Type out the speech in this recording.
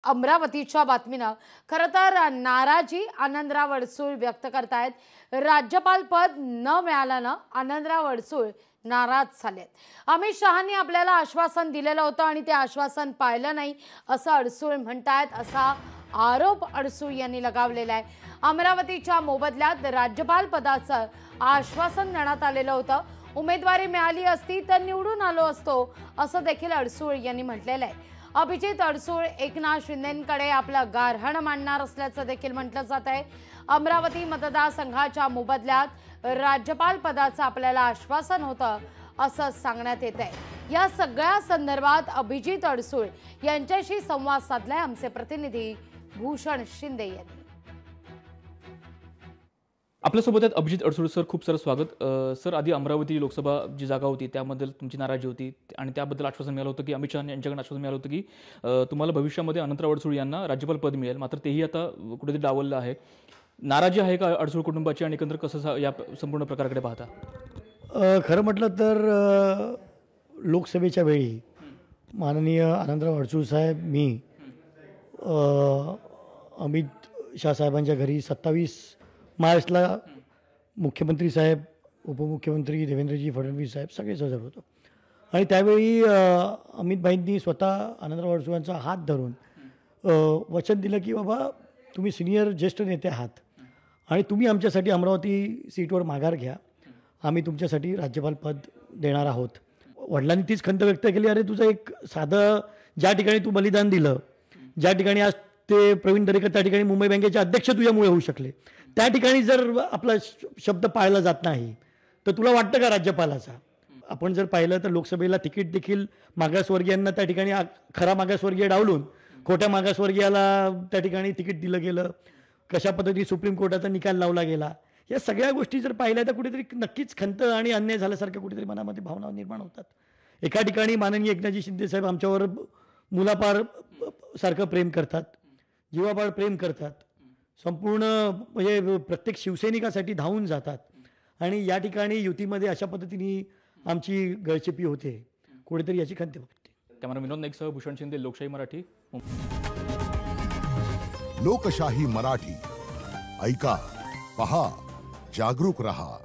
अमरावतीच्या बातमीनं खरं तर नाराजी आनंदराव अडसूळ व्यक्त करतायत। राज्यपाल पद न मिळाल्यानं आनंदराव अडसूळ नाराज झालेत। अमित शहांनी आपल्याला आश्वासन दिलेलं होतं आणि ते आश्वासन पाळलं नाही असं अडसूळ म्हणतायत, असा आरोप अडसूळ यांनी लगावलेला आहे। अमरावतीच्या मोबदल्यात राज्यपाल पदाचं आश्वासन देण्यात आलेलं होतं। उमेदवारी मिळाली असती तर निवडून आलो असतो असं देखील अडसूळ यांनी म्हटलेलं आहे। अभिजित अडसूळ एकनाथ शिंदेंकडे आपलं गारहाण मांडणार असल्याचं देखील म्हटलं जात आहे। अमरावती मतदारसंघाच्या मोबदल्यात राज्यपाल पदाचं आपल्याला आश्वासन होतं असं सांगण्यात येत आहे। या सगळ्या संदर्भात अभिजित अडसूळ यांच्याशी संवाद साधलाय आमचे प्रतिनिधी भूषण शिंदे यांनी। आपल्यासोबत आहेत अभिजित अडसूळ सर, खूप सारं स्वागत। सर, आधी अमरावती लोकसभा जी जागा होती त्याबद्दल तुमची नाराजी होती आणि त्याबद्दल आश्वासन मिळालं होतं की अमित शहा यांच्याकडून आश्वासन मिळालं होतं की तुम्हाला भविष्यामध्ये अनंतराव अडसूळ यांना राज्यपाल पद मिळेल, मात्र तेही आता कुठेतरी डावललं आहे। नाराजी आहे का अडसूळ कुटुंबाची आणि एकंदर कसं या संपूर्ण प्रकाराकडे पाहता? खरं म्हटलं तर लोकसभेच्या वेळी माननीय आनंदराव अडसूळ साहेब, मी अमित शाह साहेबांच्या घरी 27 मार्चला मुख्यमंत्री साहेब, उपमुख्यमंत्री देवेंद्रजी फडणवीस साहेब सगळे हजर होतो आणि त्यावेळी अमितभाईंनी स्वतः आनंदराव अडसूळांचा हात धरून वचन दिलं की बाबा तुम्ही सिनियर ज्येष्ठ नेते आहात आणि तुम्ही आमच्यासाठी अमरावती सीटवर माघार घ्या, आम्ही तुमच्यासाठी राज्यपाल पद देणार आहोत। वडिलांनी तीच खंत व्यक्त केली, अरे तुझं एक साधं ज्या ठिकाणी तू बलिदान दिलं, ज्या ठिकाणी आज ते प्रवीण दरेकर त्या ठिकाणी मुंबई बँकेचे अध्यक्ष तुझ्यामुळे होऊ शकले, त्या ठिकाणी जर आपला शब्द पाळला जात नाही तर तुला वाटतं का राज्यपालाचा? आपण जर पाहिलं तर लोकसभेला तिकीट देखील मागासवर्गीयांना त्या ठिकाणी खरा मागासवर्गीय डावलून खोट्या मागासवर्गीयाला त्या ठिकाणी तिकीट दिलं गेलं, कशा पद्धतीने सुप्रीम कोर्टाचा निकाल लावला गेला, या सगळ्या गोष्टी जर पाहिल्या तर कुठेतरी नक्कीच खंत आणि अन्याय झाल्यासारख्या कुठेतरी मनामध्ये भावना निर्माण होतात। एका ठिकाणी माननीय एकनाथजी शिंदे साहेब आमच्यावर मुलापार सारखं प्रेम करतात, जीवापाड प्रेम करतात, संपूर्ण म्हणजे प्रत्येक शिवसैनिकासाठी धावून जातात आणि या ठिकाणी युतीमध्ये अशा पद्धतीने आमची गळचेपी होते, कुठेतरी याची खंत वाटते। कॅमेरा विनोद नाईकसह भूषण शिंदे, लोकशाही मराठी। लोकशाही मराठी, ऐका, पहा, जागरूक रहा।